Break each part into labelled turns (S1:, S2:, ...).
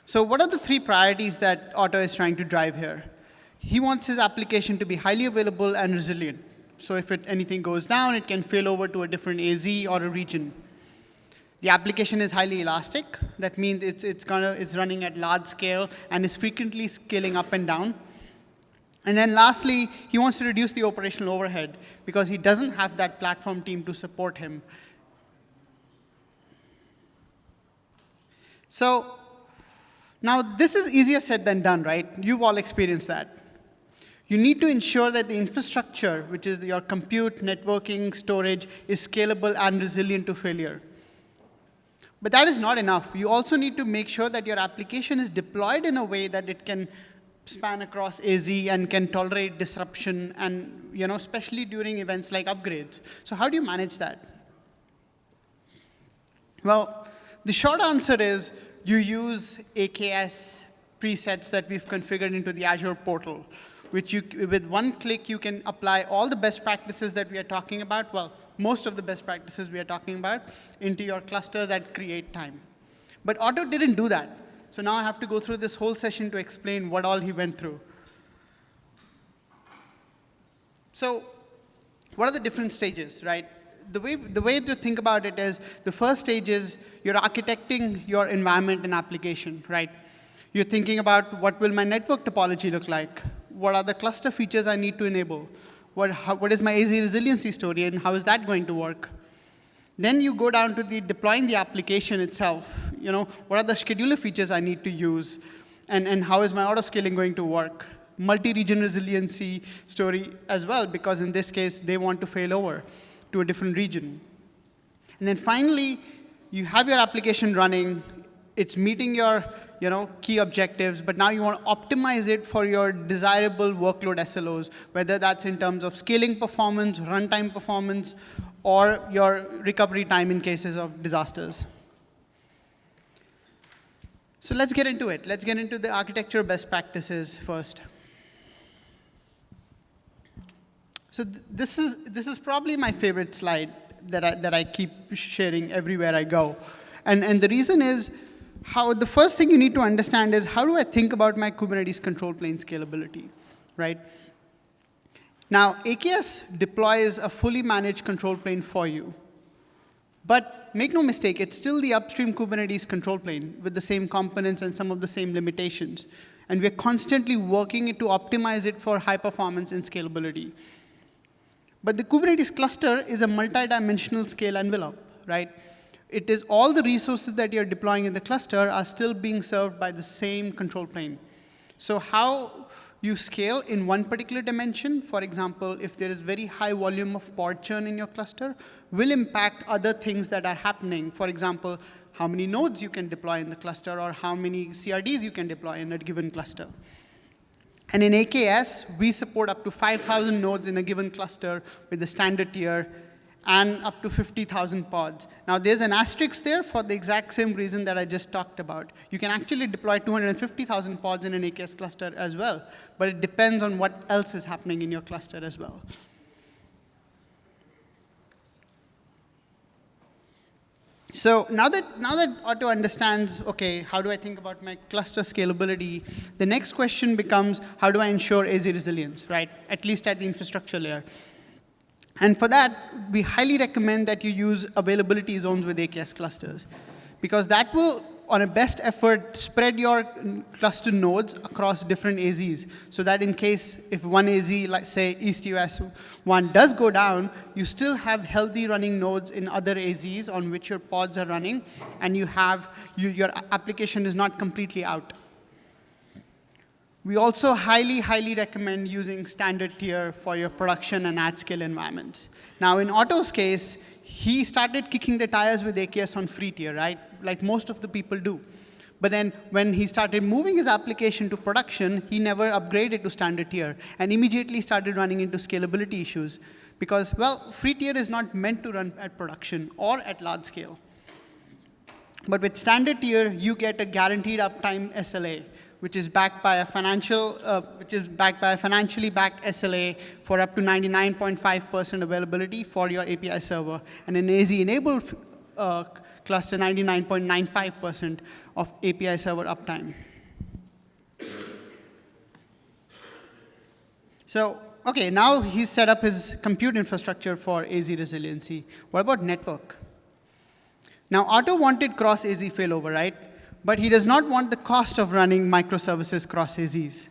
S1: So what are the three priorities that Otto is trying to drive here? He wants his application to be highly available and resilient. So if anything goes down, it can fail over to a different AZ or a region. The application is highly elastic. That means it's running at large scale and is frequently scaling up and down. And then lastly, he wants to reduce the operational overhead because he doesn't have that platform team to support him. So now this is easier said than done, right? You've all experienced that. You need to ensure that the infrastructure, which is your compute, networking, storage, is scalable and resilient to failure. But that is not enough. You also need to make sure that your application is deployed in a way that it can span across AZ and can tolerate disruption, and especially during events like upgrades. So how do you manage that? Well, the short answer is you use AKS presets that we've configured into the Azure portal, which with one click, you can apply all the best practices that we are talking about, well, most of the best practices we are talking about, into your clusters at create time. But Otto didn't do that. So now I have to go through this whole session to explain what all he went through. So what are the different stages, right? The way to think about it is the first stage is you're architecting your environment and application, right? You're thinking about what will my network topology look like? What are the cluster features I need to enable? What is my AZ resiliency story, and how is that going to work? Then you go down to deploying the application itself. What are the scheduler features I need to use, and how is my auto-scaling going to work? Multi-region resiliency story as well, because in this case, they want to fail over to a different region. And then finally, you have your application running. It's meeting your key objectives, but now you want to optimize it for your desirable workload SLOs, whether that's in terms of scaling performance, runtime performance, or your recovery time in cases of disasters. So let's get into it. Let's get into the architecture best practices first. So this is probably my favorite slide that I keep sharing everywhere I go. And the reason is, the first thing you need to understand is, how do I think about my Kubernetes control plane scalability, right? Now, AKS deploys a fully managed control plane for you. But make no mistake, it's still the upstream Kubernetes control plane with the same components and some of the same limitations. And we're constantly working to optimize it for high performance and scalability. But the Kubernetes cluster is a multi-dimensional scale envelope, right? It is all the resources that you're deploying in the cluster are still being served by the same control plane. So how you scale in one particular dimension, for example, if there is very high volume of pod churn in your cluster, will impact other things that are happening. For example, how many nodes you can deploy in the cluster, or how many CRDs you can deploy in a given cluster. And in AKS, we support up to 5,000 nodes in a given cluster with the standard tier, and up to 50,000 pods. Now, there's an asterisk there for the exact same reason that I just talked about. You can actually deploy 250,000 pods in an AKS cluster as well, but it depends on what else is happening in your cluster as well. So now that Otto understands, OK, how do I think about my cluster scalability, the next question becomes, how do I ensure AZ resilience, right? At least at the infrastructure layer. And for that, we highly recommend that you use availability zones with AKS clusters, because that will, on a best effort, spread your cluster nodes across different AZs, so that in case if one AZ, like say East US 1, does go down, you still have healthy running nodes in other AZs on which your pods are running, and your application is not completely out. We also highly, highly recommend using standard tier for your production and at-scale environments. Now, in Otto's case, he started kicking the tires with AKS on free tier, right? Like most of the people do. But then when he started moving his application to production, he never upgraded to standard tier and immediately started running into scalability issues. Because, well, free tier is not meant to run at production or at large scale. But with standard tier, you get a guaranteed uptime SLA, which is backed by a financially backed SLA for up to 99.5% availability for your API server. And an AZ-enabled cluster 99.95% of API server uptime. So, okay, now he's set up his compute infrastructure for AZ resiliency. What about network? Now, Otto wanted cross-AZ failover, right? But he does not want the cost of running microservices cross-AZs.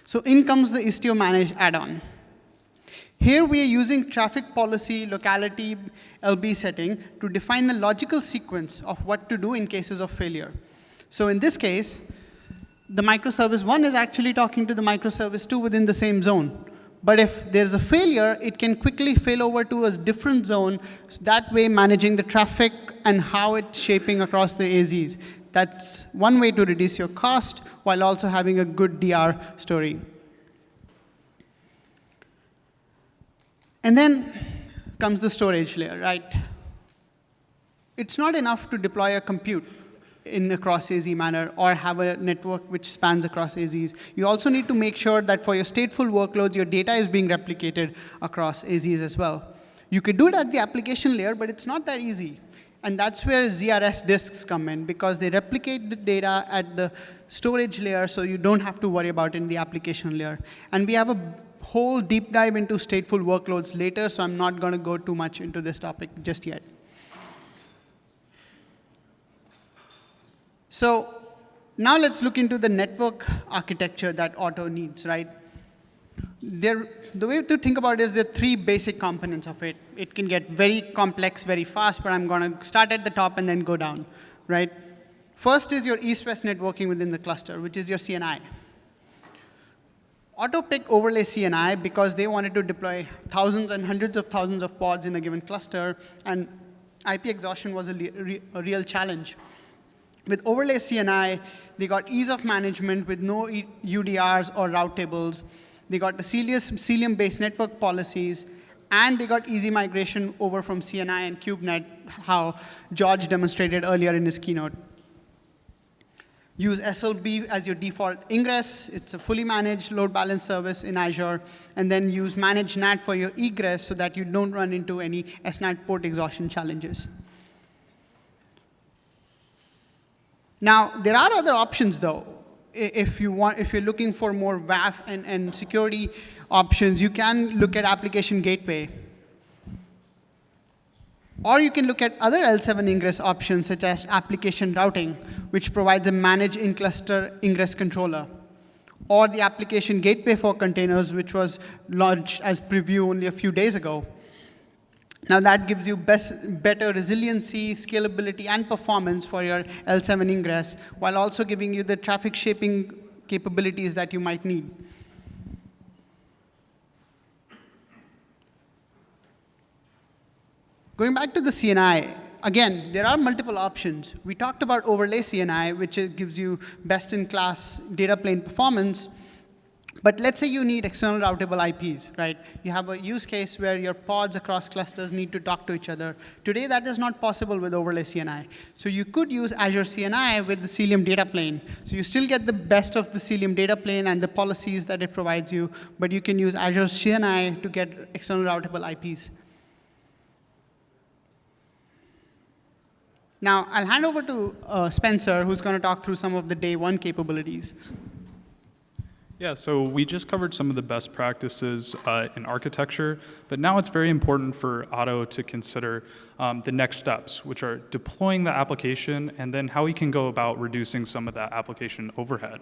S1: So in comes the Istio Manage add-on. Here we are using traffic policy locality LB setting to define a logical sequence of what to do in cases of failure. So in this case, the microservice 1 is actually talking to the microservice 2 within the same zone. But if there's a failure, it can quickly fail over to a different zone, that way managing the traffic and how it's shaping across the AZs. That's one way to reduce your cost while also having a good DR story. And then comes the storage layer, right? It's not enough to deploy a compute in a cross-AZ manner or have a network which spans across AZs. You also need to make sure that for your stateful workloads, your data is being replicated across AZs as well. You could do it at the application layer, but it's not that easy. And that's where ZRS disks come in, because they replicate the data at the storage layer, so you don't have to worry about it in the application layer. And we have a whole deep dive into stateful workloads later, so I'm not going to go too much into this topic just yet. So now let's look into the network architecture that Otto needs, right? The way to think about it is there are three basic components of it. It can get very complex very fast, but I'm going to start at the top and then go down, right? First is your east-west networking within the cluster, which is your CNI. Otto picked overlay CNI because they wanted to deploy thousands and hundreds of thousands of pods in a given cluster, and IP exhaustion was a real challenge. With overlay CNI, they got ease of management with no UDRs or route tables. They got the Cilium-based network policies, and they got easy migration over from CNI and KubeNet, how George demonstrated earlier in his keynote. Use SLB as your default ingress. It's a fully managed load balance service in Azure. And then use managed NAT for your egress so that you don't run into any SNAT port exhaustion challenges. Now, there are other options, though. If you're looking for more WAF and security options, you can look at application gateway. Or you can look at other L7 ingress options, such as application routing, which provides a managed in-cluster ingress controller. Or the application gateway for containers, which was launched as preview only a few days ago. Now that gives you better resiliency, scalability, and performance for your L7 ingress, while also giving you the traffic shaping capabilities that you might need. Going back to the CNI, again, there are multiple options. We talked about overlay CNI, which gives you best-in-class data plane performance. But let's say you need external routable IPs, right? You have a use case where your pods across clusters need to talk to each other. Today, that is not possible with overlay CNI. So you could use Azure CNI with the Cilium data plane. So you still get the best of the Cilium data plane and the policies that it provides you, but you can use Azure CNI to get external routable IPs. Now, I'll hand over to Spencer, who's going to talk through some of the day one capabilities.
S2: Yeah, so we just covered some of the best practices in architecture, but now it's very important for Otto to consider the next steps, which are deploying the application and then how he can go about reducing some of that application overhead.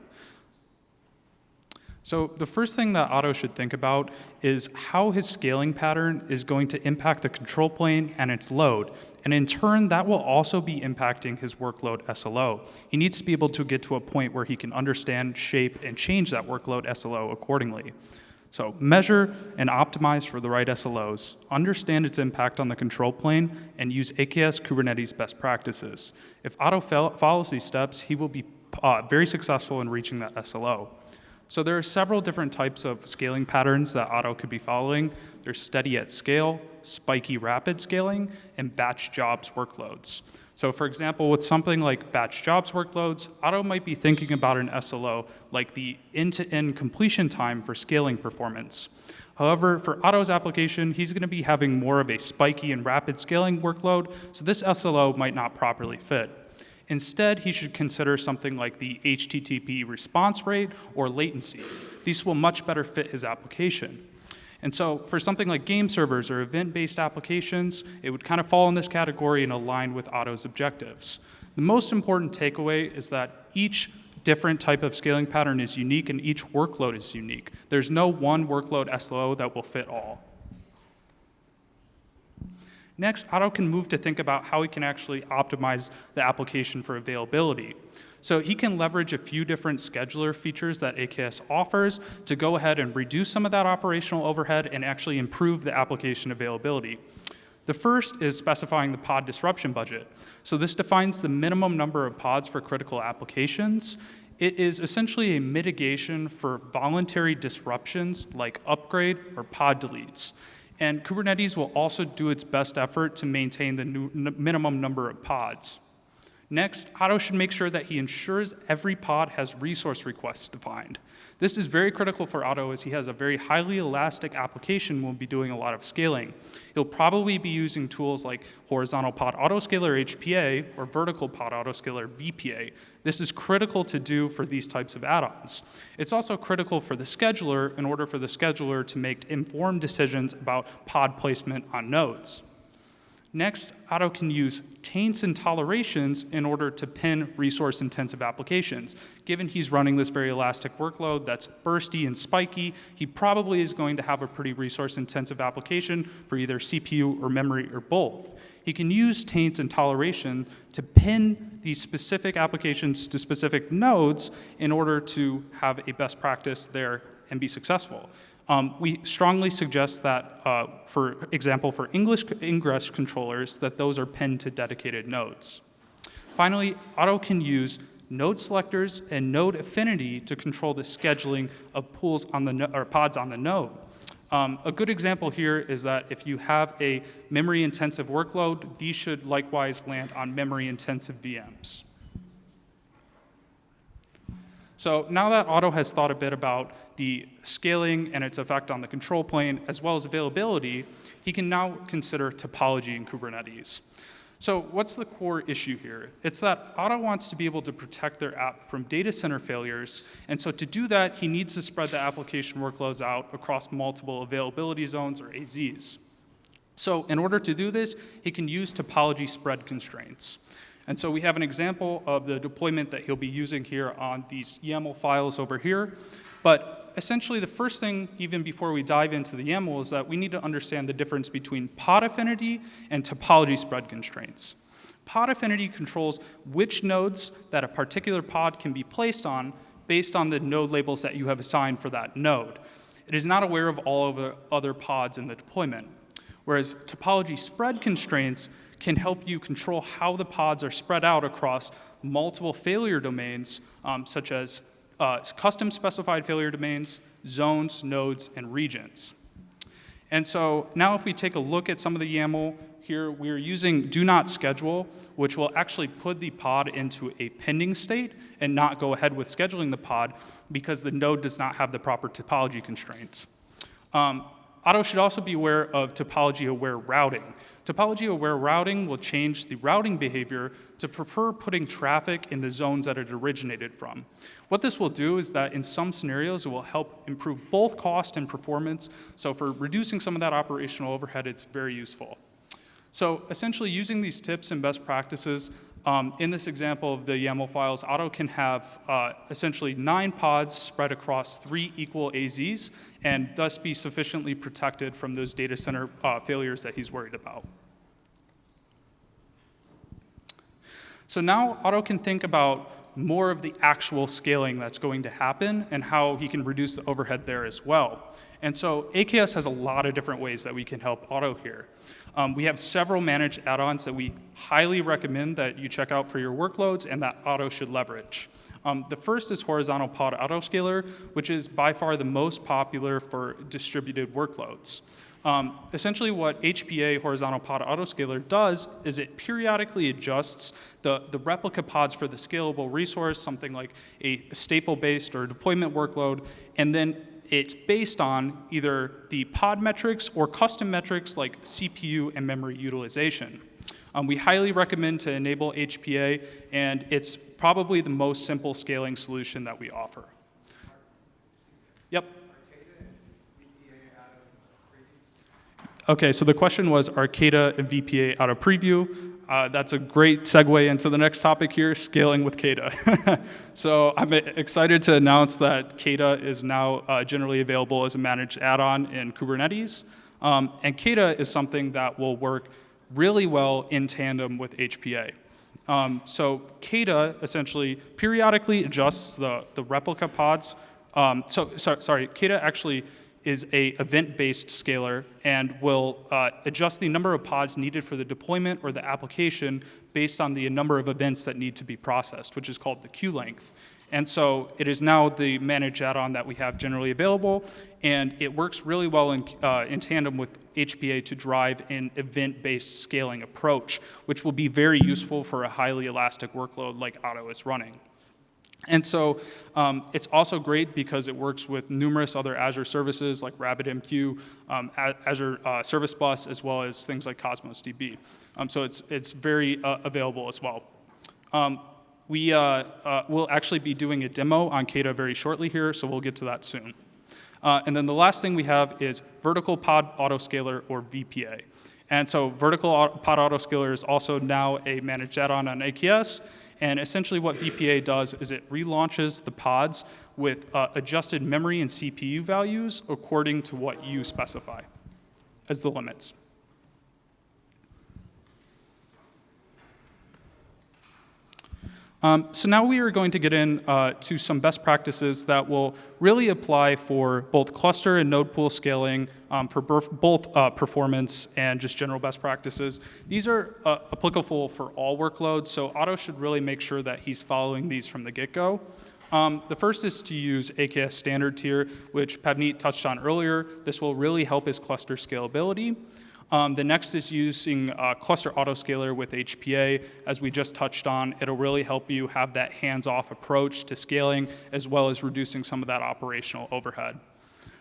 S2: So the first thing that Otto should think about is how his scaling pattern is going to impact the control plane and its load. And in turn, that will also be impacting his workload SLO. He needs to be able to get to a point where he can understand, shape, and change that workload SLO accordingly. So measure and optimize for the right SLOs, understand its impact on the control plane, and use AKS Kubernetes best practices. If Otto follows these steps, he will be very successful in reaching that SLO. So there are several different types of scaling patterns that Otto could be following. There's steady at scale, spiky rapid scaling, and batch jobs workloads. So for example, with something like batch jobs workloads, Otto might be thinking about an SLO like the end-to-end completion time for scaling performance. However, for Otto's application, he's going to be having more of a spiky and rapid scaling workload, so this SLO might not properly fit. Instead, he should consider something like the HTTP response rate or latency. These will much better fit his application. And so for something like game servers or event-based applications, it would kind of fall in this category and align with Otto's objectives. The most important takeaway is that each different type of scaling pattern is unique and each workload is unique. There's no one workload SLO that will fit all. Next, Otto can move to think about how he can actually optimize the application for availability. So he can leverage a few different scheduler features that AKS offers to go ahead and reduce some of that operational overhead and actually improve the application availability. The first is specifying the pod disruption budget. So this defines the minimum number of pods for critical applications. It is essentially a mitigation for voluntary disruptions like upgrade or pod deletes. And Kubernetes will also do its best effort to maintain the minimum number of pods. Next, Otto should make sure that he ensures every pod has resource requests defined. This is very critical for Otto as he has a very highly elastic application and will be doing a lot of scaling. He'll probably be using tools like horizontal pod autoscaler HPA or vertical pod autoscaler VPA. This is critical to do for these types of add-ons. It's also critical for the scheduler in order for the scheduler to make informed decisions about pod placement on nodes. Next, Otto can use taints and tolerations in order to pin resource-intensive applications. Given he's running this very elastic workload that's bursty and spiky, he probably is going to have a pretty resource-intensive application for either CPU or memory or both. He can use taints and toleration to pin these specific applications to specific nodes in order to have a best practice there and be successful. We strongly suggest that, for example, for ingress controllers, that those are pinned to dedicated nodes. Finally, Otto can use node selectors and node affinity to control the scheduling of pools on the or pods on the node. A good example here is that if you have a memory-intensive workload, these should likewise land on memory-intensive VMs. So now that Otto has thought a bit about the scaling and its effect on the control plane, as well as availability, he can now consider topology in Kubernetes. So what's the core issue here? It's that Otto wants to be able to protect their app from data center failures, and so to do that, he needs to spread the application workloads out across multiple availability zones, or AZs. So in order to do this, he can use topology spread constraints. And so we have an example of the deployment that he'll be using here on these YAML files over here. But essentially, the first thing, even before we dive into the YAML, is that we need to understand the difference between pod affinity and topology spread constraints. Pod affinity controls which nodes that a particular pod can be placed on based on the node labels that you have assigned for that node. It is not aware of all of the other pods in the deployment. Whereas topology spread constraints can help you control how the pods are spread out across multiple failure domains, such as custom specified failure domains, zones, nodes, and regions. And so now if we take a look at some of the YAML here, we're using do not schedule, which will actually put the pod into a pending state and not go ahead with scheduling the pod because the node does not have the proper topology constraints. Otto should also be aware of topology-aware routing. Topology-aware routing will change the routing behavior to prefer putting traffic in the zones that it originated from. What this will do is that in some scenarios, it will help improve both cost and performance. So for reducing some of that operational overhead, it's very useful. So essentially, using these tips and best practices, in this example of the YAML files, Otto can have essentially 9 pods spread across 3 equal AZs and thus be sufficiently protected from those data center failures that he's worried about. So now Otto can think about more of the actual scaling that's going to happen and how he can reduce the overhead there as well. And so AKS has a lot of different ways that we can help Otto here. We have several managed add-ons that we highly recommend that you check out for your workloads and that Otto should leverage. The first is horizontal pod autoscaler, which is by far the most popular for distributed workloads. Essentially what HPA horizontal pod autoscaler does is it periodically adjusts the replica pods for the scalable resource, something like a stateful-based or deployment workload, and then it's based on either the pod metrics or custom metrics like CPU and memory utilization. We highly recommend to enable HPA, and it's probably the most simple scaling solution that we offer. Yep. Okay, so the question was Arcata and VPA out of preview. That's a great segue into the next topic here, scaling with Kata. So I'm excited to announce that Kata is now generally available as a managed add-on in Kubernetes. And Kata is something that will work really well in tandem with HPA. So Kata essentially periodically adjusts the replica pods. Kata actually is a event-based scaler and will adjust the number of pods needed for the deployment or the application based on the number of events that need to be processed, which is called the queue length. And so it is now the managed add-on that we have generally available, and it works really well in tandem with HPA to drive an event-based scaling approach, which will be very useful for a highly elastic workload like Otto is running. And so it's also great because it works with numerous other Azure services like RabbitMQ, Azure Service Bus, as well as things like Cosmos DB. So it's very available as well. We will actually be doing a demo on Kata very shortly here, so we'll get to that soon. And then the last thing we have is Vertical Pod Autoscaler, or VPA. And so Vertical Pod Autoscaler is also now a managed add-on on AKS. And essentially what VPA does is it relaunches the pods with adjusted memory and CPU values according to what you specify as the limits. So now we are going to get into some best practices that will really apply for both cluster and node pool scaling for both performance and just general best practices. These are applicable for all workloads, so Otto should really make sure that he's following these from the get-go. The first is to use AKS standard tier, which Pavneet touched on earlier. This will really help his cluster scalability. The next is using cluster autoscaler with HPA. As we just touched on, it'll really help you have that hands-off approach to scaling, as well as reducing some of that operational overhead.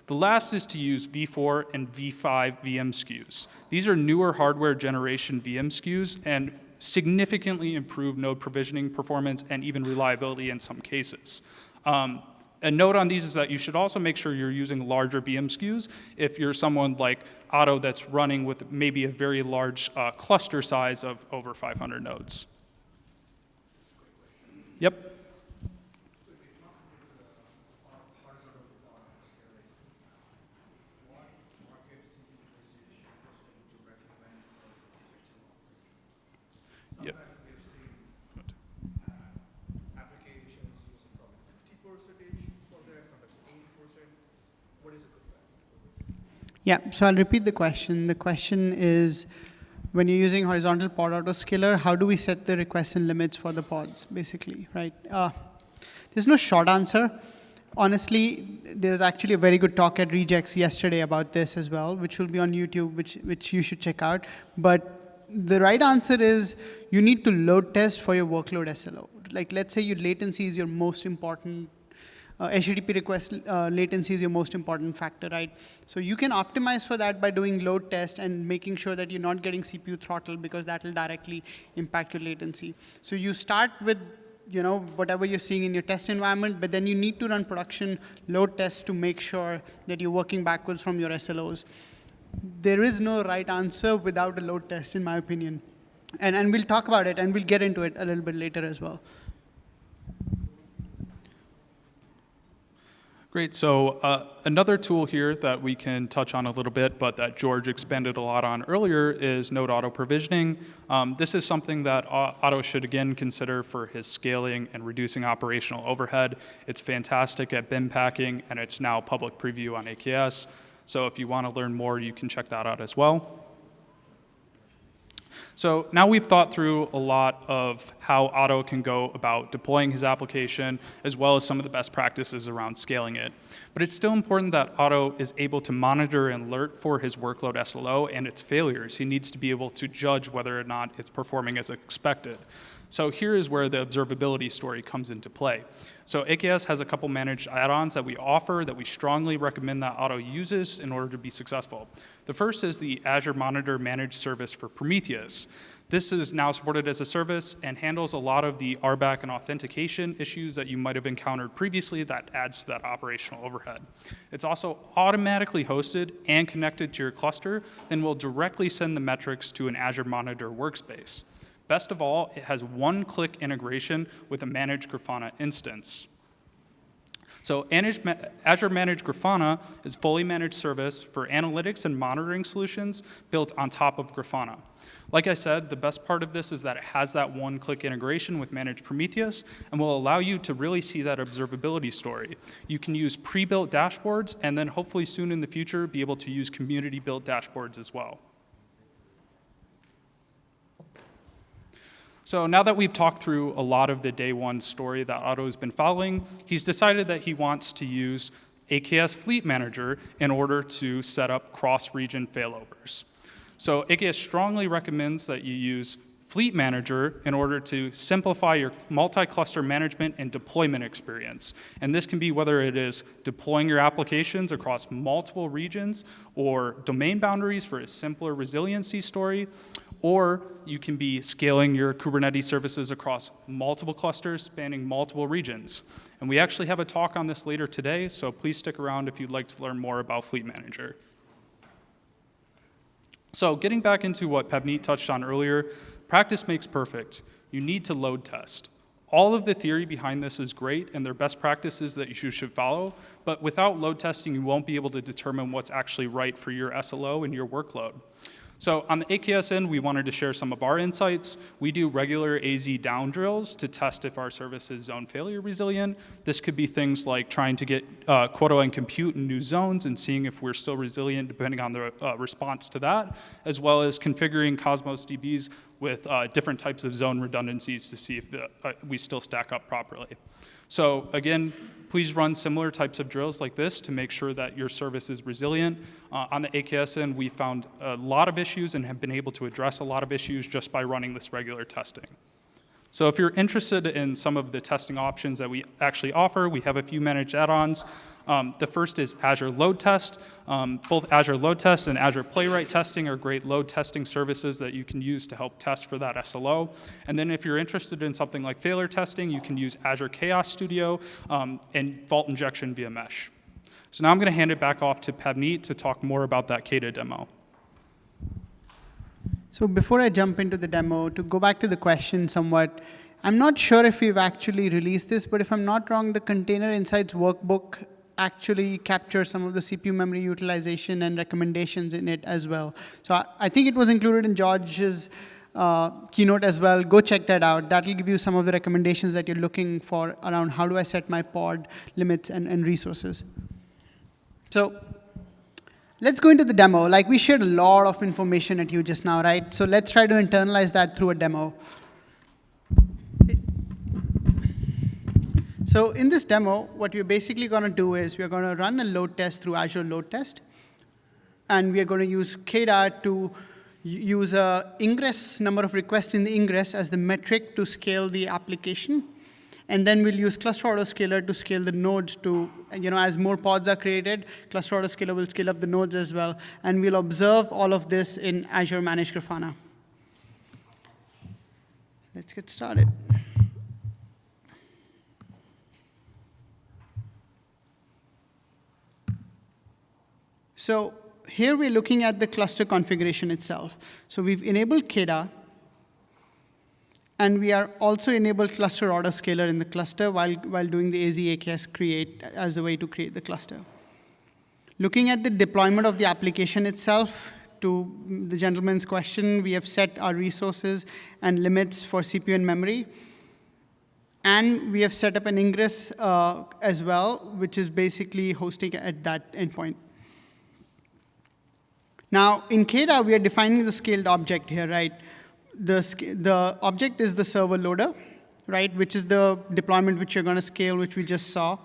S2: The last is to use V4 and V5 VM SKUs. These are newer hardware generation VM SKUs and significantly improve node provisioning performance and even reliability in some cases. A note on these is that you should also make sure you're using larger VM SKUs if you're someone like Otto that's running with maybe a very large cluster size of over 500 nodes. Yep. Yep.
S1: Yeah, so I'll repeat the question. The question is, when you're using horizontal pod autoscaler, how do we set the requests and limits for the pods, basically, right? There's no short answer. Honestly, there's actually a very good talk at Rejects yesterday about this as well, which will be on YouTube, which you should check out. But the right answer is you need to load test for your workload SLO. Like, let's say your latency is your most important HTTP request latency is your most important factor, right? So you can optimize for that by doing load test and making sure that you're not getting CPU throttle, because that will directly impact your latency. So you start with whatever you're seeing in your test environment, but then you need to run production load tests to make sure that you're working backwards from your SLOs. There is no right answer without a load test, in my opinion. And we'll talk about it, and we'll get into it a little bit later as well.
S2: Great, so another tool here that we can touch on a little bit, but that George expanded a lot on earlier, is node auto provisioning. This is something that Otto should again consider for his scaling and reducing operational overhead. It's fantastic at bin packing, and it's now public preview on AKS. So if you want to learn more, you can check that out as well. So now we've thought through a lot of how Otto can go about deploying his application, as well as some of the best practices around scaling it. But it's still important that Otto is able to monitor and alert for his workload SLO and its failures. He needs to be able to judge whether or not it's performing as expected. So here is where the observability story comes into play. So AKS has a couple managed add-ons that we offer that we strongly recommend that Otto uses in order to be successful. The first is the Azure Monitor Managed Service for Prometheus. This is now supported as a service and handles a lot of the RBAC and authentication issues that you might have encountered previously that adds to that operational overhead. It's also automatically hosted and connected to your cluster and will directly send the metrics to an Azure Monitor workspace. Best of all, it has one-click integration with a managed Grafana instance. So Azure Managed Grafana is a fully managed service for analytics and monitoring solutions built on top of Grafana. Like I said, the best part of this is that it has that one-click integration with Managed Prometheus and will allow you to really see that observability story. You can use pre-built dashboards and then hopefully soon in the future be able to use community-built dashboards as well. So now that we've talked through a lot of the day one story that Otto has been following, he's decided that he wants to use AKS Fleet Manager in order to set up cross-region failovers. So AKS strongly recommends that you use Fleet Manager in order to simplify your multi-cluster management and deployment experience. And this can be whether it is deploying your applications across multiple regions or domain boundaries for a simpler resiliency story, or you can be scaling your Kubernetes services across multiple clusters spanning multiple regions. And we actually have a talk on this later today, so please stick around if you'd like to learn more about Fleet Manager. So getting back into what Pavneet touched on earlier, practice makes perfect. You need to load test. All of the theory behind this is great, and they're best practices that you should follow, but without load testing, you won't be able to determine what's actually right for your SLO and your workload. So on the AKS end, we wanted to share some of our insights. We do regular AZ down drills to test if our service is zone failure resilient. This could be things like trying to get quota and compute in new zones and seeing if we're still resilient depending on the response to that, as well as configuring Cosmos DBs with different types of zone redundancies to see if we still stack up properly. So again, please run similar types of drills like this to make sure that your service is resilient. On the AKS end, we found a lot of issues and have been able to address a lot of issues just by running this regular testing. So if you're interested in some of the testing options that we actually offer, we have a few managed add-ons. The first is Azure Load Test. Both Azure Load Test and Azure Playwright Testing are great load testing services that you can use to help test for that SLO. And then if you're interested in something like failure testing, you can use Azure Chaos Studio and fault injection via mesh. So now I'm going to hand it back off to Pavneet to talk more about that Kata demo.
S1: So before I jump into the demo, to go back to the question somewhat, I'm not sure if we've actually released this, but if I'm not wrong, the Container Insights workbook actually captures some of the CPU memory utilization and recommendations in it as well. So I think it was included in George's keynote as well. Go check that out. That will give you some of the recommendations that you're looking for around how do I set my pod limits and resources. So let's go into the demo. Like we shared a lot of information at you just now, right? So let's try to internalize that through a demo. So in this demo, what we're basically going to do is we're going to run a load test through Azure Load Test. And we are going to use Kata to use a ingress number of requests in the ingress as the metric to scale the application. And then we'll use Cluster Autoscaler to scale the nodes to, as more pods are created, Cluster Autoscaler will scale up the nodes as well. And we'll observe all of this in Azure Managed Grafana. Let's get started. So here we're looking at the cluster configuration itself. So we've enabled Kata, and we are also enabled Cluster Autoscaler in the cluster while doing the AZ-AKS create as a way to create the cluster. Looking at the deployment of the application itself, to the gentleman's question, we have set our resources and limits for CPU and memory. And we have set up an ingress as well, which is basically hosting at that endpoint. Now, in Kata, we are defining the scaled object here, right? the object is the server loader, right, which is the deployment which you're going to scale, which we just saw.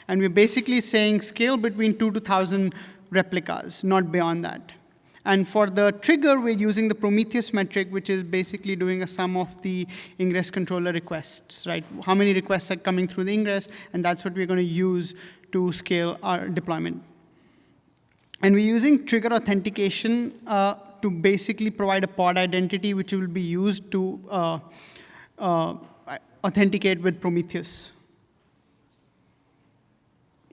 S1: And we're basically saying scale between 2 to 1,000 replicas, not beyond that. And for the trigger, we're using the Prometheus metric, which is basically doing a sum of the ingress controller requests, right? How many requests are coming through the ingress, and that's what we're going to use to scale our deployment. And we're using trigger authentication to basically provide a pod identity, which will be used to authenticate with Prometheus.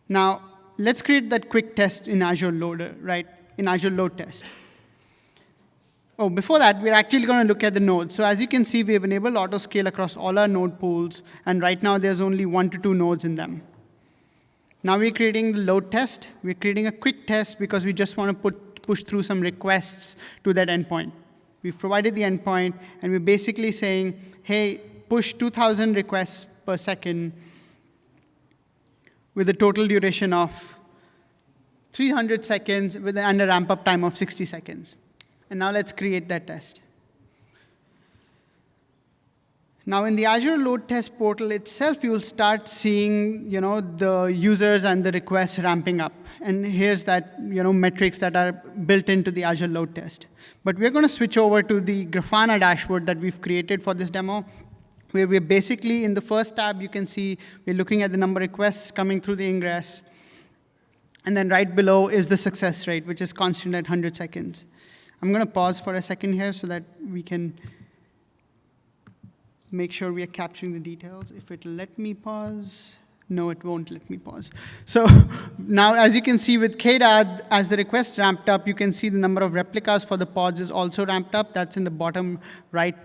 S1: Now, let's create that quick test in Azure Loader, right? In Azure Load Test. Oh, before that, we're actually going to look at the nodes. So as you can see, we have enabled auto scale across all our node pools, and right now there's only 1 to 2 nodes in them. Now we're creating the load test. We're creating a quick test because we just want to push through some requests to that endpoint. We've provided the endpoint, and we're basically saying, hey, push 2,000 requests per second with a total duration of 300 seconds and a ramp-up time of 60 seconds. And now let's create that test. Now in the Azure Load Test portal itself, you'll start seeing the users and the requests ramping up. And here's that metrics that are built into the Azure Load Test. But we're going to switch over to the Grafana dashboard that we've created for this demo, where we're basically in the first tab, you can see we're looking at the number of requests coming through the ingress. And then right below is the success rate, which is constant at 100 seconds. I'm going to pause for a second here so that we can make sure we are capturing the details. If it'll let me pause. No, it won't let me pause. So now, as you can see with KDA, as the request ramped up, you can see the number of replicas for the pods is also ramped up. That's in the bottom right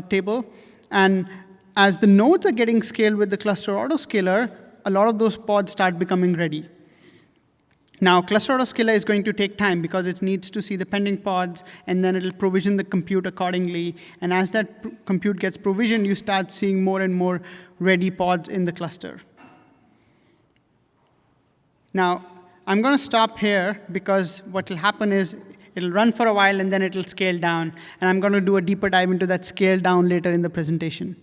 S1: table. And as the nodes are getting scaled with the cluster autoscaler, a lot of those pods start becoming ready. Now, cluster autoscaler is going to take time because it needs to see the pending pods, and then it'll provision the compute accordingly. And as that compute gets provisioned, you start seeing more and more ready pods in the cluster. Now, I'm going to stop here because what will happen is it'll run for a while, and then it'll scale down. And I'm going to do a deeper dive into that scale down later in the presentation.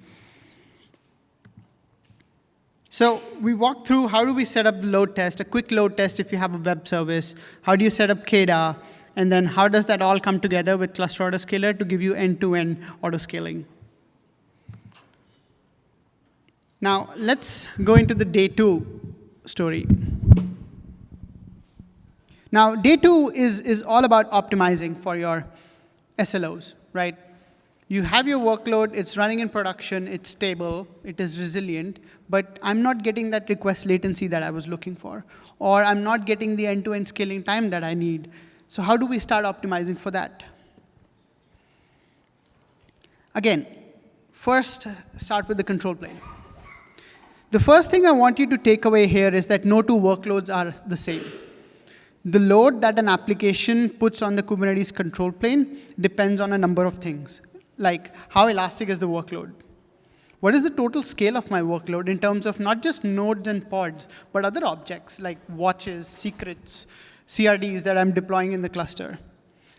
S1: So we walked through how do we set up the load test, a quick load test if you have a web service. How do you set up KDA? And then how does that all come together with Cluster Autoscaler to give you end-to-end autoscaling? Now, let's go into the day 2 story. Now, day 2 is all about optimizing for your SLOs, right? You have your workload, it's running in production, it's stable, it is resilient, but I'm not getting that request latency that I was looking for, or I'm not getting the end-to-end scaling time that I need. So how do we start optimizing for that? Again, first, start with the control plane. The first thing I want you to take away here is that no two workloads are the same. The load that an application puts on the Kubernetes control plane depends on a number of things, like how elastic is the workload? What is the total scale of my workload in terms of not just nodes and pods, but other objects like watches, secrets, CRDs that I'm deploying in the cluster?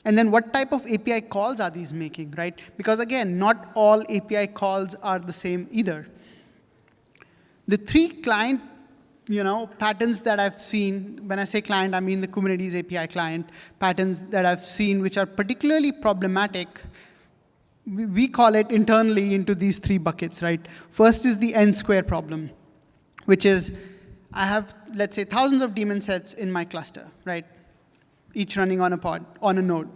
S1: And then what type of API calls are these making, right? Because again, not all API calls are the same either. The 3 client patterns that I've seen, when I say client, I mean the Kubernetes API client patterns that I've seen, which are particularly problematic. We call it internally into these 3 buckets, right? First is the n-square problem, which is I have, let's say, thousands of daemon sets in my cluster, right? Each running on a pod, on a node.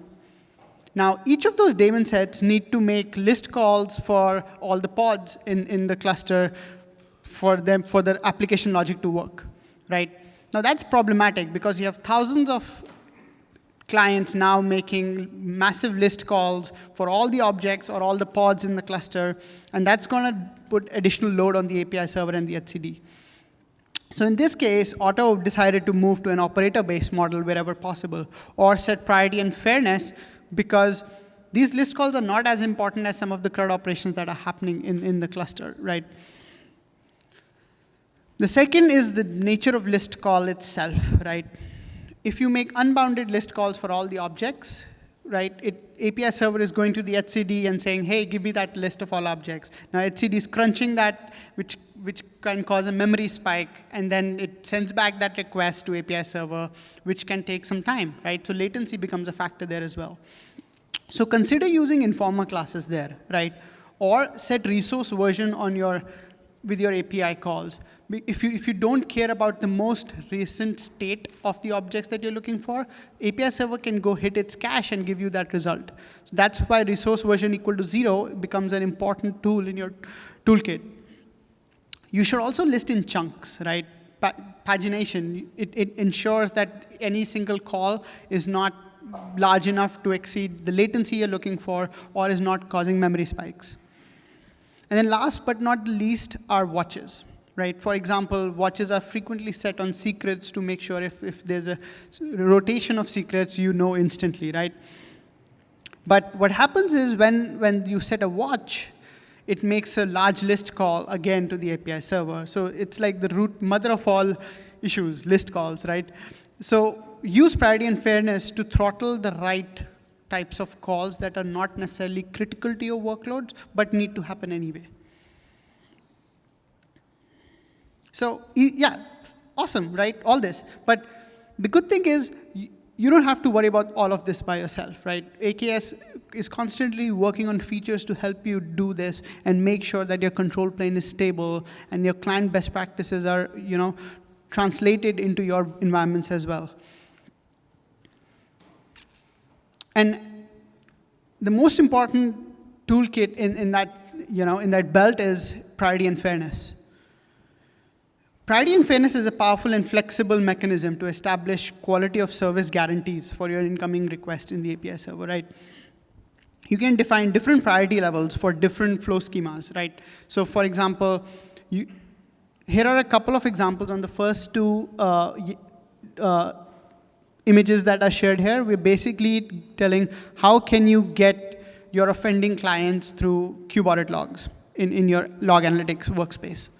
S1: Now, each of those daemon sets need to make list calls for all the pods in the cluster for the application logic to work, right? Now, that's problematic because you have thousands of clients now making massive list calls for all the objects or all the pods in the cluster, and that's going to put additional load on the API server and the etcd. So in this case, Auto decided to move to an operator-based model wherever possible, or set priority and fairness, because these list calls are not as important as some of the CRUD operations that are happening in the cluster, right? The second is the nature of list call itself, right? If you make unbounded list calls for all the objects, right? API server is going to the etcd and saying, hey, give me that list of all objects. Now etcd is crunching that, which can cause a memory spike, and then it sends back that request to API server, which can take some time, right? So latency becomes a factor there as well. So consider using informer classes there, right? Or set resource version with your API calls. If you don't care about the most recent state of the objects that you're looking for, API server can go hit its cache and give you that result. So that's why resource version equal to 0 becomes an important tool in your toolkit. You should also list in chunks, right? Pagination, it ensures that any single call is not large enough to exceed the latency you're looking for or is not causing memory spikes. And then last but not least are watches, right? For example, watches are frequently set on secrets to make sure if there's a rotation of secrets, you know instantly, right? But what happens is when you set a watch, it makes a large list call again to the API server. So it's like the root mother of all issues, list calls, right? So use priority and fairness to throttle the right types of calls that are not necessarily critical to your workloads, but need to happen anyway. So yeah, awesome, right? All this. But the good thing is, you don't have to worry about all of this by yourself, right? AKS is constantly working on features to help you do this and make sure that your control plane is stable and your client best practices are, translated into your environments as well. And the most important toolkit in that belt is priority and fairness. Priority and fairness is a powerful and flexible mechanism to establish quality of service guarantees for your incoming request in the API server, right? You can define different priority levels for different flow schemas, right? So for example, here are a couple of examples on the first two images that are shared here. We're basically telling how can you get your offending clients through kube audit logs in your log analytics workspace.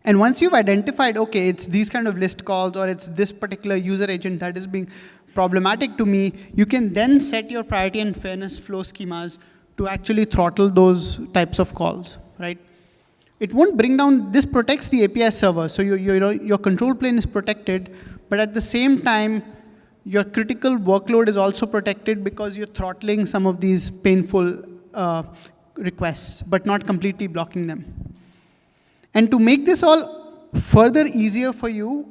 S1: And once you've identified, okay, it's these kind of list calls or it's this particular user agent that is being problematic to me, you can then set your priority and fairness flow schemas to actually throttle those types of calls, right? It won't bring down, this protects the API server, so your control plane is protected, but at the same time, your critical workload is also protected because you're throttling some of these painful requests, but not completely blocking them. And to make this all further easier for you,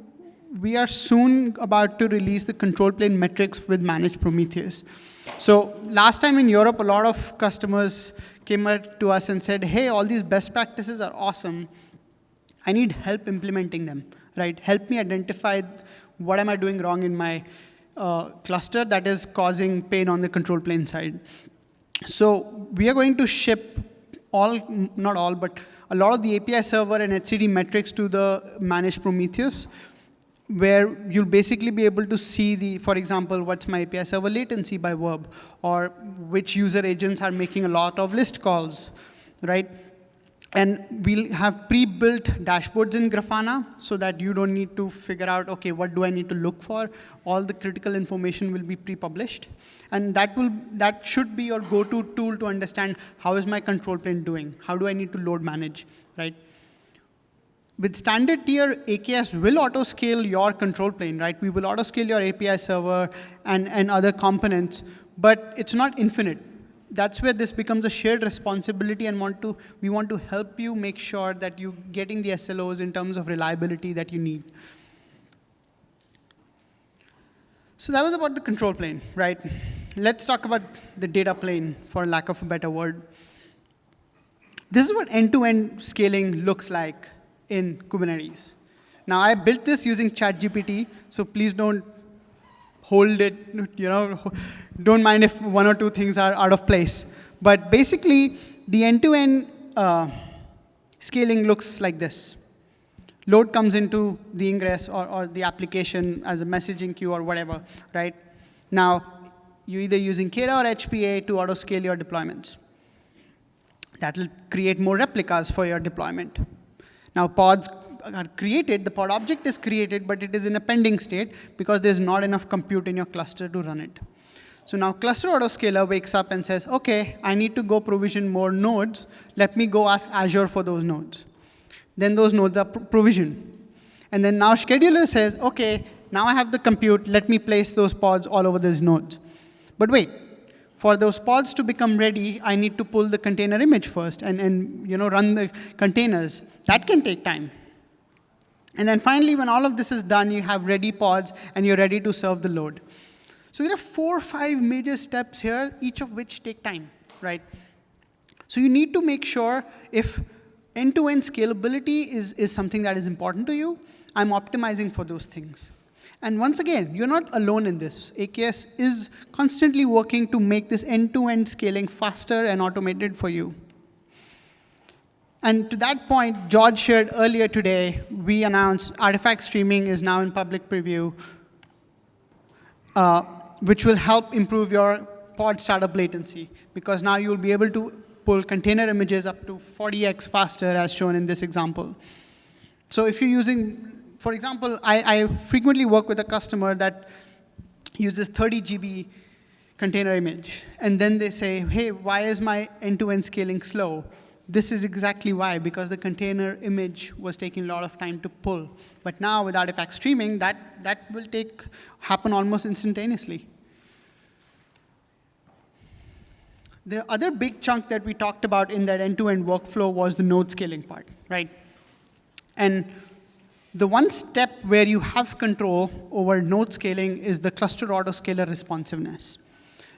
S1: we are soon about to release the control plane metrics with managed Prometheus. So last time in Europe, a lot of customers came up to us and said, hey, all these best practices are awesome. I need help implementing them, right? Help me identify what am I doing wrong in my cluster that is causing pain on the control plane side. So we are going to ship not all, but a lot of the API server and etcd metrics to the managed Prometheus, where you'll basically be able to see for example, what's my API server latency by verb, or which user agents are making a lot of list calls, right? And we'll have pre-built dashboards in Grafana so that you don't need to figure out, okay, what do I need to look for? All the critical information will be pre-published. And that should be your go-to tool to understand how is my control plane doing? How do I need to load manage, right? With standard tier, AKS will auto-scale your control plane, right? We will auto-scale your API server and other components, but it's not infinite. That's where this becomes a shared responsibility, and we want to help you make sure that you're getting the SLOs in terms of reliability that you need. So that was about the control plane, right? Let's talk about the data plane, for lack of a better word. This is what end-to-end scaling looks like in Kubernetes. Now, I built this using ChatGPT, so please don't hold it, don't mind if one or two things are out of place. But basically, the end-to-end scaling looks like this. Load comes into the ingress or the application as a messaging queue or whatever, right? Now, you're either using Kata or HPA to auto-scale your deployments. That will create more replicas for your deployment. Now, pods are created, the pod object is created, but it is in a pending state because there's not enough compute in your cluster to run it. So now cluster autoscaler wakes up and says, OK, I need to go provision more nodes. Let me go ask Azure for those nodes. Then those nodes are provisioned. And then now scheduler says, OK, now I have the compute. Let me place those pods all over these nodes. But wait, for those pods to become ready, I need to pull the container image first and run the containers. That can take time. And then finally, when all of this is done, you have ready pods, and you're ready to serve the load. So there are 4 or 5 major steps here, each of which take time, right? So you need to make sure if end-to-end scalability is something that is important to you, I'm optimizing for those things. And once again, you're not alone in this. AKS is constantly working to make this end-to-end scaling faster and automated for you. And to that point, George shared earlier today, we announced artifact streaming is now in public preview, which will help improve your pod startup latency, because now you'll be able to pull container images up to 40x faster, as shown in this example. So if you're using, for example, I frequently work with a customer that uses 30 GB container image. And then they say, hey, why is my end-to-end scaling slow? This is exactly why, because the container image was taking a lot of time to pull. But now with artifact streaming, that will happen almost instantaneously. The other big chunk that we talked about in that end-to-end workflow was the node scaling part, right? And the one step where you have control over node scaling is the cluster autoscaler responsiveness.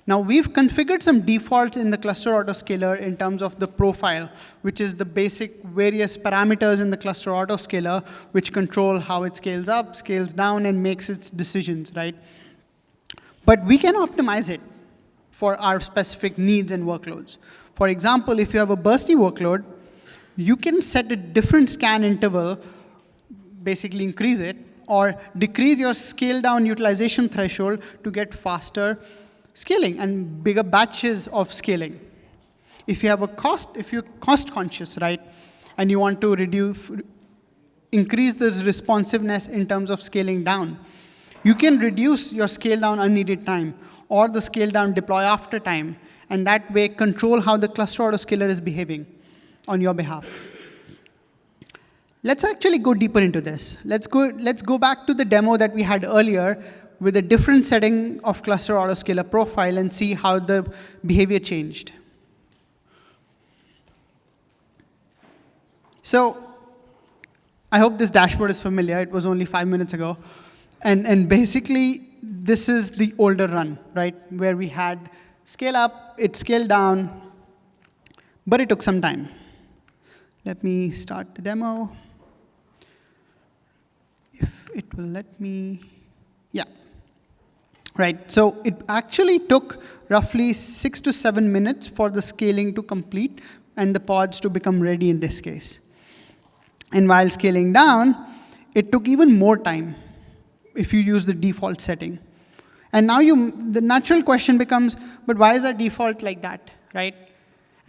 S1: Now, we've configured some defaults in the cluster autoscaler in terms of the profile, which is the basic various parameters in the cluster autoscaler, which control how it scales up, scales down, and makes its decisions, right? But we can optimize it for our specific needs and workloads. For example, if you have a bursty workload, you can set a different scan interval, basically increase it, or decrease your scale down utilization threshold to get faster scaling and bigger batches of scaling. If you have if you're cost conscious, right, and you want to increase this responsiveness in terms of scaling down, you can reduce your scale down unneeded time or the scale down deploy after time, and that way control how the cluster autoscaler is behaving on your behalf. Let's actually go deeper into this. Let's go back to the demo that we had earlier with a different setting of cluster autoscaler profile and see how the behavior changed. So I hope this dashboard is familiar. It was only 5 minutes ago. And basically, this is the older run, right, where we had scale up, it scaled down, but it took some time. Let me start the demo. If it will let me, yeah. Right, so it actually took roughly 6 to 7 minutes for the scaling to complete and the pods to become ready in this case. And while scaling down, it took even more time if you use the default setting. And now the natural question becomes, but why is our default like that, right?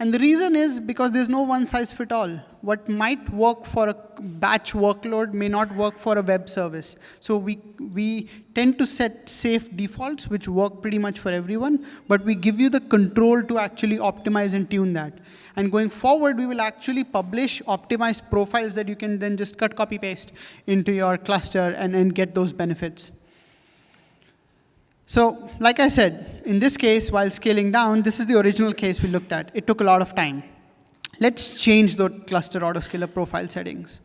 S1: And the reason is because there's no one size fit all. What might work for a batch workload may not work for a web service. So we tend to set safe defaults, which work pretty much for everyone, but we give you the control to actually optimize and tune that. And going forward, we will actually publish optimized profiles that you can then just cut, copy, paste into your cluster and get those benefits. So like I said, in this case, while scaling down, this is the original case we looked at. It took a lot of time. Let's change the cluster autoscaler profile settings.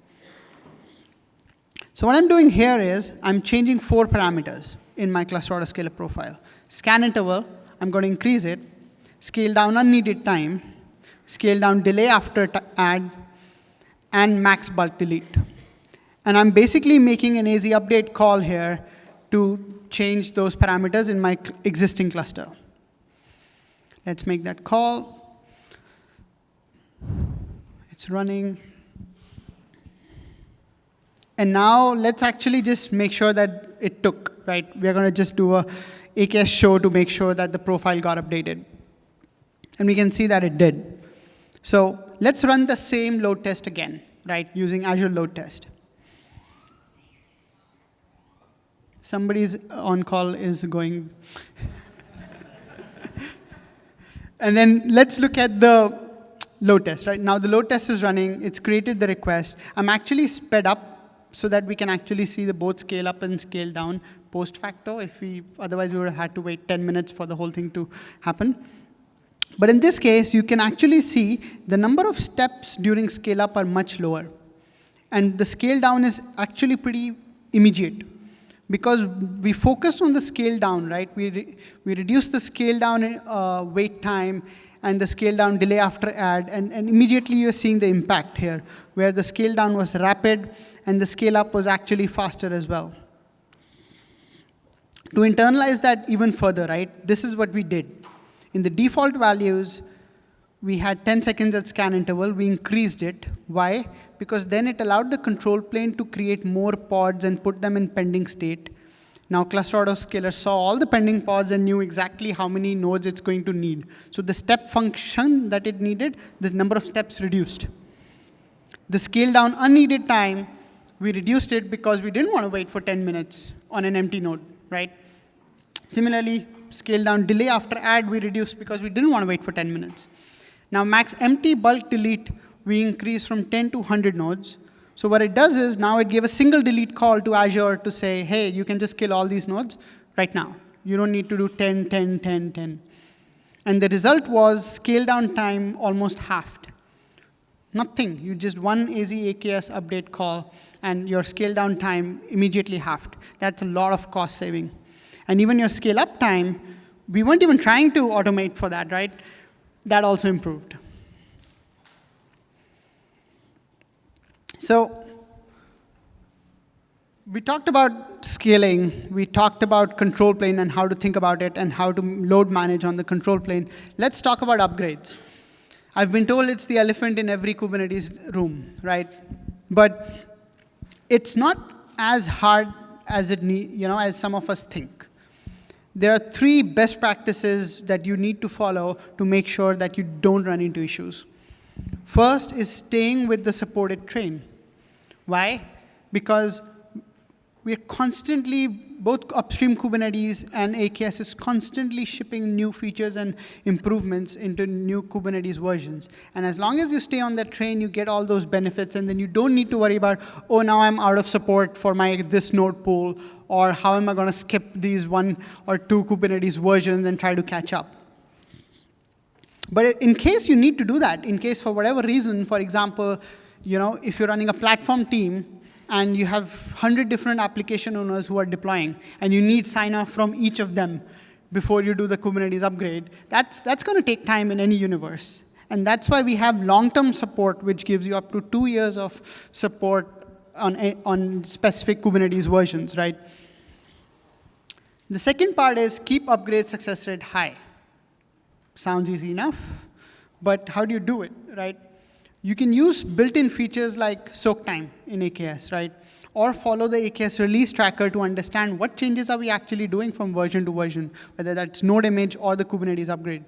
S1: So what I'm doing here is I'm changing 4 parameters in my cluster autoscaler profile. Scan interval, I'm going to increase it. Scale down unneeded time. Scale down delay after add. And max bulk delete. And I'm basically making an easy update call here to change those parameters in my existing cluster. Let's make that call. It's running. And now let's actually just make sure that it took, right? We're going to just do a AKS show to make sure that the profile got updated. And we can see that it did. So let's run the same load test again, right, using Azure load test. Somebody's on call is going. And then let's look at the load test, right? Now the load test is running. It's created the request. I'm actually sped up so that we can actually see the both scale up and scale down post facto. Otherwise we would have had to wait 10 minutes for the whole thing to happen. But in this case, you can actually see the number of steps during scale up are much lower. And the scale down is actually pretty immediate. Because we focused on the scale down, right? We reduced the scale down wait time and the scale down delay after add, and immediately you're seeing the impact here, where the scale down was rapid and the scale up was actually faster as well. To internalize that even further, right, this is what we did. In the default values, we had 10 seconds at scan interval. We increased it. Why? Because then it allowed the control plane to create more pods and put them in pending state. Now cluster autoscaler saw all the pending pods and knew exactly how many nodes it's going to need. So the step function that it needed, the number of steps reduced. The scale down unneeded time, we reduced it because we didn't want to wait for 10 minutes on an empty node, right? Similarly, scale down delay after add, we reduced because we didn't want to wait for 10 minutes. Now max empty bulk delete, we increased from 10 to 100 nodes. So what it does is now it gave a single delete call to Azure to say, hey, you can just kill all these nodes right now. You don't need to do 10, 10, 10, 10. And the result was scale down time almost halved. Nothing. You just one AZ AKS update call, and your scale down time immediately halved. That's a lot of cost saving. And even your scale up time, we weren't even trying to automate for that, right? That also improved. So we talked about scaling. We talked about control plane and how to think about it and how to load manage on the control plane. Let's talk about upgrades. I've been told it's the elephant in every Kubernetes room, right? But it's not as hard as as some of us think. There are 3 best practices that you need to follow to make sure that you don't run into issues. First is staying with the supported train. Why? Because we're constantly, both upstream Kubernetes and AKS is constantly shipping new features and improvements into new Kubernetes versions. And as long as you stay on that train, you get all those benefits, and then you don't need to worry about, oh, now I'm out of support for this node pool, or how am I going to skip these 1 or 2 Kubernetes versions and try to catch up. But in case you need to do that, in case for whatever reason, for example, if you're running a platform team and you have 100 different application owners who are deploying, and you need sign-off from each of them before you do the Kubernetes upgrade, that's going to take time in any universe. And that's why we have long-term support, which gives you up to 2 years of support on specific Kubernetes versions, right? The second part is keep upgrade success rate high. Sounds easy enough, but how do you do it, right? You can use built-in features like soak time in AKS, right? Or follow the AKS release tracker to understand what changes are we actually doing from version to version, whether that's node image or the Kubernetes upgrade.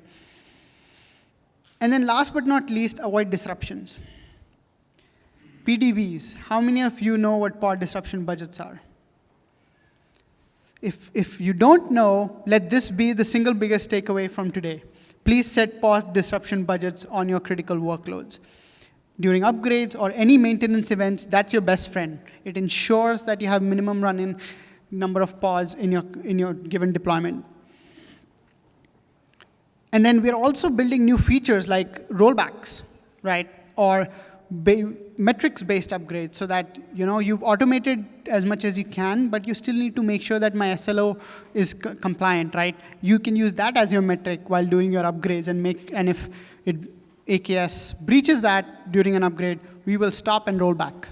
S1: And then last but not least, avoid disruptions. PDBs, how many of you know what pod disruption budgets are? If you don't know, let this be the single biggest takeaway from today. Please set pod disruption budgets on your critical workloads. During upgrades or any maintenance events, that's your best friend. It ensures that you have minimum run-in number of pods in your given deployment. And then we're also building new features like rollbacks, right? Or metrics-based upgrades, so that you've automated as much as you can, but you still need to make sure that my SLO is compliant, right? You can use that as your metric while doing your upgrades, and if AKS breaches that during an upgrade, we will stop and roll back.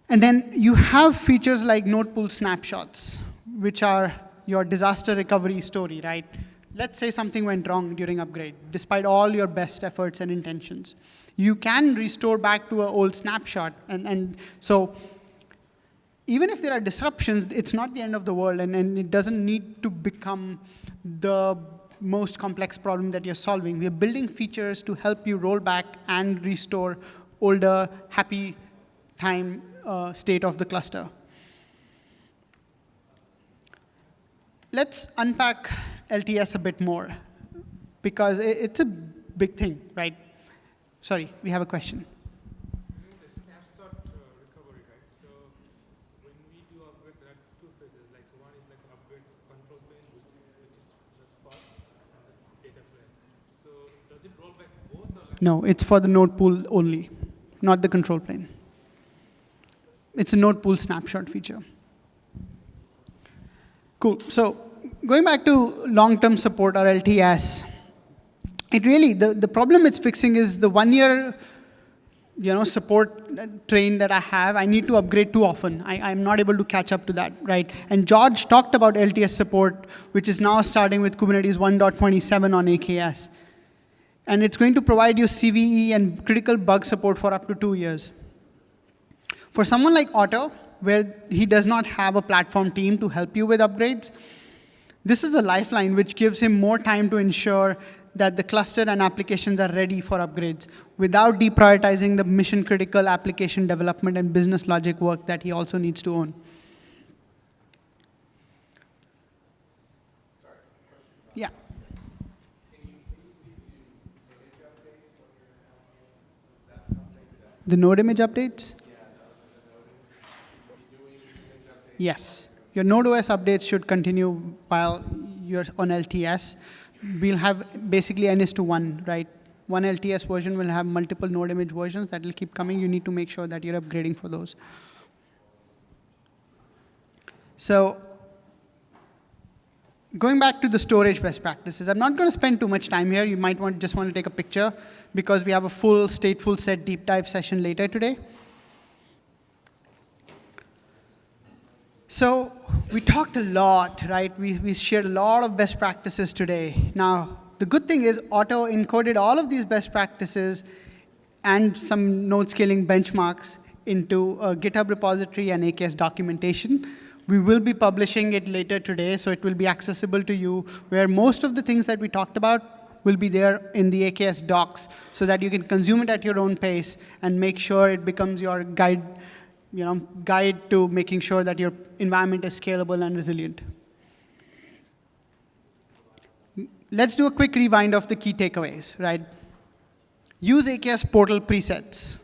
S1: And then you have features like node pool snapshots, which are your disaster recovery story, right? Let's say something went wrong during upgrade, despite all your best efforts and intentions. You can restore back to an old snapshot. And so even if there are disruptions, it's not the end of the world, and it doesn't need to become the most complex problem that you're solving. We're building features to help you roll back and restore older, happy time state of the cluster. Let's unpack LTS a bit more. because it's a big thing, right? Sorry, we have a question.
S3: The snapshot recovery, right? So when we do upgrade, there are two phases. Like so one is like upgrade control plane, which is just fast, and the data plane. So does it roll back both, or like
S1: No, it's for the node pool only, not the control plane. It's a node pool snapshot feature. Cool. So going back to long-term support or LTS, it really, the problem it's fixing is the 1 year support train that I have, I need to upgrade too often. I'm not able to catch up to that, right? And George talked about LTS support, which is now starting with Kubernetes 1.27 on AKS. And it's going to provide you CVE and critical bug support for up to 2 years. For someone like Otto, where he does not have a platform team to help you with upgrades, this is a lifeline which gives him more time to ensure that the cluster and applications are ready for upgrades without deprioritizing the mission-critical application development and business logic work that he also needs to own.
S4: Sorry, question.
S1: Yeah.
S4: Can you please speak to image updates when you're in LTS? Is that something that,
S1: The node image updates?
S4: yeah, the node should be doing image updates?
S1: Yes. Your Node OS updates should continue while you're on LTS. We'll have basically N/1, right? One LTS version will have multiple node image versions that will keep coming. You need to make sure that you're upgrading for those. So going back to the storage best practices, I'm not going to spend too much time here. You might just want to take a picture because we have a full stateful set deep dive session later today. So we talked a lot, right? We shared a lot of best practices today. Now, the good thing is Otto encoded all of these best practices and some node scaling benchmarks into a GitHub repository and AKS documentation. We will be publishing it later today, so it will be accessible to you, where most of the things that we talked about will be there in the AKS docs so that you can consume it at your own pace and make sure it becomes your guide to making sure that your environment is scalable and resilient. Let's do a quick rewind of the key takeaways, right? Use AKS portal presets.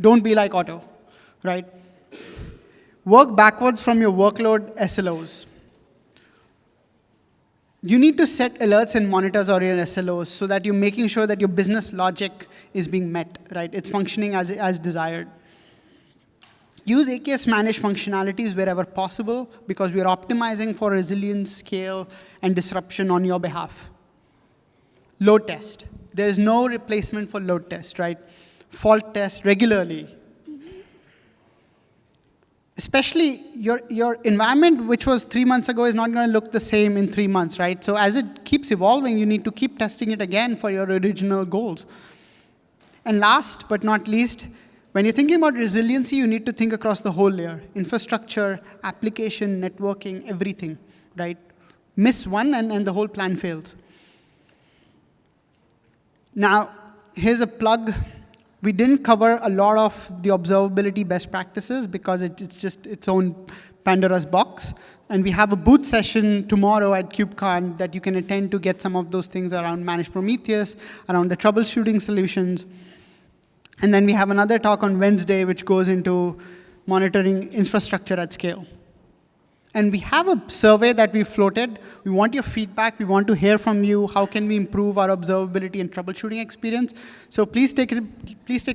S1: Don't be like Otto, right? Work backwards from your workload SLOs. You need to set alerts and monitors on your SLOs so that you're making sure that your business logic is being met, right? It's functioning as desired. Use AKS managed functionalities wherever possible because we are optimizing for resilience, scale, and disruption on your behalf. Load test. There is no replacement for load test, right? Fault test regularly. Especially your environment, which was 3 months ago, is not going to look the same in 3 months, right? So as it keeps evolving, you need to keep testing it again for your original goals. And last but not least, when you're thinking about resiliency, you need to think across the whole layer. Infrastructure, application, networking, everything, right? Miss one and the whole plan fails. Now, here's a plug. We didn't cover a lot of the observability best practices because it's just its own Pandora's box. And we have a booth session tomorrow at KubeCon that you can attend to get some of those things around managed Prometheus, around the troubleshooting solutions. And then we have another talk on Wednesday, which goes into monitoring infrastructure at scale. And we have a survey that we floated. We want your feedback. We want to hear from you. How can we improve our observability and troubleshooting experience? So please take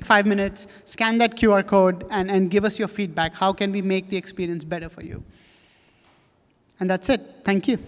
S1: 5 minutes, scan that QR code, and give us your feedback. How can we make the experience better for you? And that's it. Thank you.